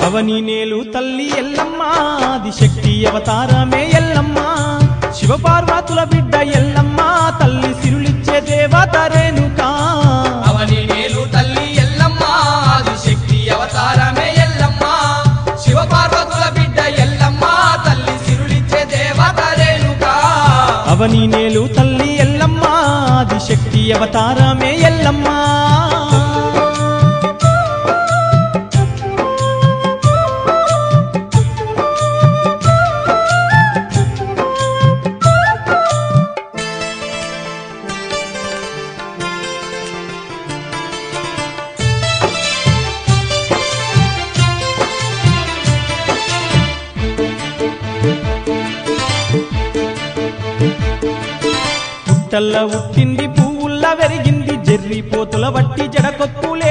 అవని నేలు తల్లి ఎల్లమ్మ ఆదిశక్తి అవతారమే ఎల్లమ్మ శివపార్వతుల బిడ్డ ఎల్లమ్మ తల్లి సిరులిచ్చే దేవత రేణుకా అవని నేలు తల్లి ఎల్లమ్మ ఆదిశక్తి అవతారమే ఎల్లమ్మ శివపార్వతుల బిడ్డ ఎల్లమ్మ తల్లి సిరులిచ్చే దేవత రేణుకా అవని నేలు తల్లి ఎల్లమ్మ ఆదిశక్తి అవతారమే ఎల్లమ్మ పుట్టల్ల ఉట్టింది పువ్వుల్ల వెరిగింది జెర్రి పోతుల వట్టి జడకొప్పులే